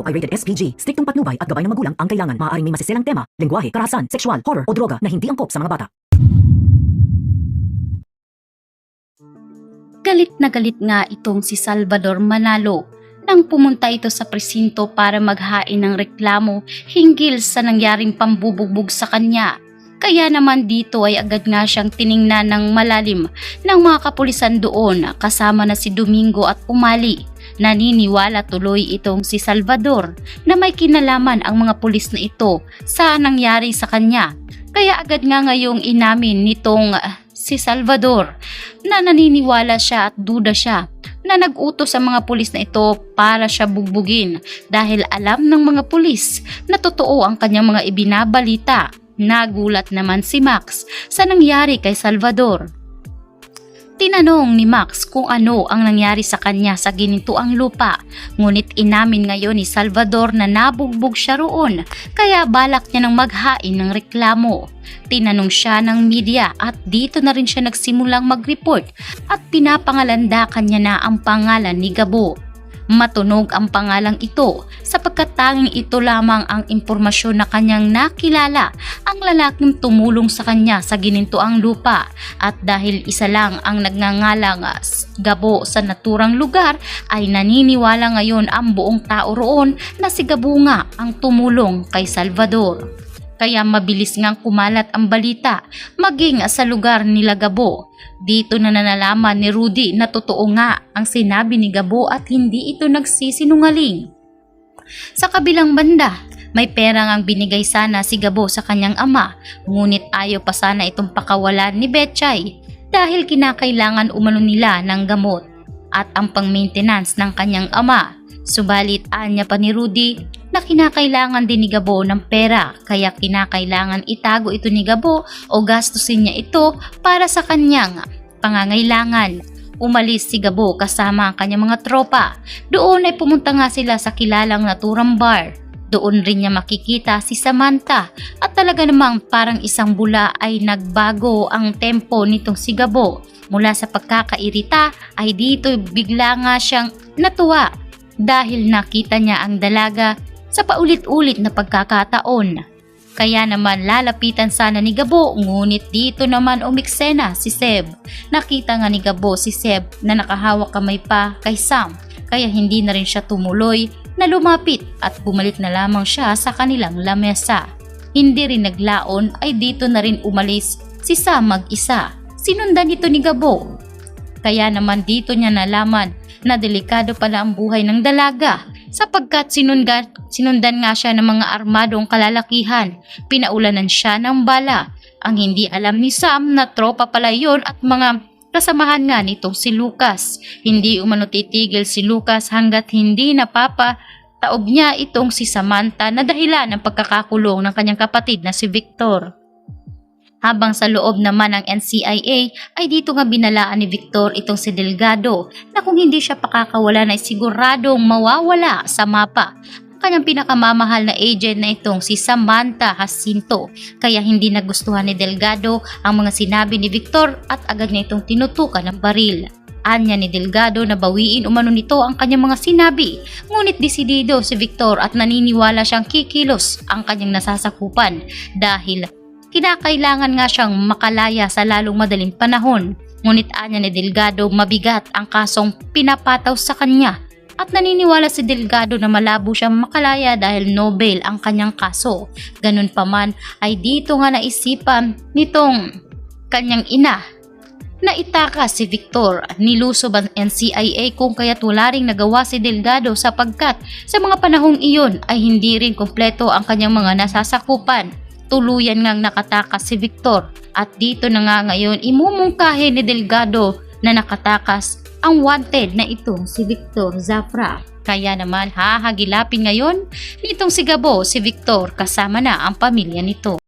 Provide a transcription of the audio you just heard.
ay rated SPG. Striktong patnubay at gabay ng magulang ang kailangan. Maaaring may masiselang tema, lengguwahe, karahasan, sexual, horror o droga na hindi angkop sa mga bata. Galit na galit nga itong si Salvador Manalo nang pumunta ito sa presinto para maghain ng reklamo hinggil sa nangyaring pambubugbog sa kanya. Kaya naman dito ay agad nga siyang tiningnan ng malalim ng mga kapulisan doon kasama na si Domingo at Umali. Naniniwala tuloy itong si Salvador na may kinalaman ang mga pulis na ito sa nangyari sa kanya. Kaya agad nga ngayong inamin nitong si Salvador na naniniwala siya at duda siya na nag-utos sa mga pulis na ito para siya bugbugin dahil alam ng mga pulis na totoo ang kanyang mga ibinabalita. Nagulat naman si Max sa nangyari kay Salvador. Tinanong ni Max kung ano ang nangyari sa kanya sa ginintuang lupa, ngunit inamin ngayon ni Salvador na nabugbog siya roon kaya balak niya nang maghain ng reklamo. Tinanong siya ng media at dito na rin siya nagsimulang mag-report at pinapangalandakan niya na ang pangalan ni Gabo. Matunog ang pangalang ito sapagkat tanging ito lamang ang impormasyon na kanyang nakilala ang lalaking tumulong sa kanya sa ginintuang lupa at dahil isa lang ang nagngangalang Gabo sa naturang lugar ay naniniwala ngayon ang buong tao roon na si Gabo nga ang tumulong kay Salvador. Kaya mabilis ngang kumalat ang balita maging sa lugar nila Gabo. Dito na nalaman ni Rudy na totoo nga ang sinabi ni Gabo at hindi ito nagsisinungaling. Sa kabilang banda, may pera ngang binigay sana si Gabo sa kanyang ama, ngunit ayaw pa sana itong pakawalan ni Betchay dahil kinakailangan umano nila ng gamot at ang pang-maintenance ng kanyang ama. Subalit anya pa ni Rudy na kinakailangan din ni Gabo ng pera kaya kinakailangan itago ito ni Gabo o gastusin niya ito para sa kanyang pangangailangan. Umalis si Gabo kasama ang kanyang mga tropa. Doon ay pumunta nga sila sa kilalang naturang bar. Doon rin niya makikita si Samantha at talaga namang parang isang bula ay nagbago ang tempo nitong si Gabo. Mula sa pagkakairita ay dito bigla nga siyang natuwa dahil nakita niya ang dalaga sa paulit-ulit na pagkakataon. Kaya naman lalapitan sana ni Gabo ngunit dito naman umiksena si Seb. Nakita nga ni Gabo si Seb na nakahawak kamay pa kay Sam kaya hindi na rin siya tumuloy na lumapit at bumalik na lamang siya sa kanilang lamesa. Hindi rin naglaon ay dito na rin umalis si Sam mag-isa. Sinundan ito ni Gabo. Kaya naman dito niya nalaman na delikado pala ang buhay ng dalaga sapagkat sinundan nga siya ng mga armadong kalalakihan. Pinaulanan siya ng bala. Ang hindi alam ni Sam na tropa pala yon at mga kasamahan nga nitong si Lucas. Hindi umano titigil si Lucas hanggat hindi napapataob niya itong si Samantha na dahilan ng pagkakakulong ng kanyang kapatid na si Victor. Habang sa loob naman ng NCIA ay dito nga binalaan ni Victor itong si Delgado na kung hindi siya pakakawalan ay siguradong mawawala sa mapa ang kanyang pinakamamahal na agent na itong si Samantha Jacinto. Kaya hindi nagustuhan ni Delgado ang mga sinabi ni Victor at agad niya itong tinutukan ng baril. Anya ni Delgado na bawiin umano nito ang kanyang mga sinabi, ngunit desidido si Victor at naniniwala siyang kikilos ang kanyang nasasakupan dahil kinakailangan nga siyang makalaya sa lalong madaling panahon. Ngunit anya ni Delgado mabigat ang kasong pinapataw sa kanya at naniniwala si Delgado na malabo siyang makalaya dahil Nobel ang kanyang kaso. Ganun pa man ay dito nga naisipan nitong kanyang ina na itakas si Victor. Nilusob ang NCIA kung kaya't wala ring nagawa si Delgado sapagkat sa mga panahong iyon ay hindi rin kumpleto ang kanyang mga nasasakupan. Tuluyan ngang nakatakas si Victor at dito na nga ngayon imumungkahi ni Delgado na nakatakas ang wanted na itong si Victor Zafra. Kaya naman hahagilapin ngayon nitong si Gabo si Victor kasama na ang pamilya nito.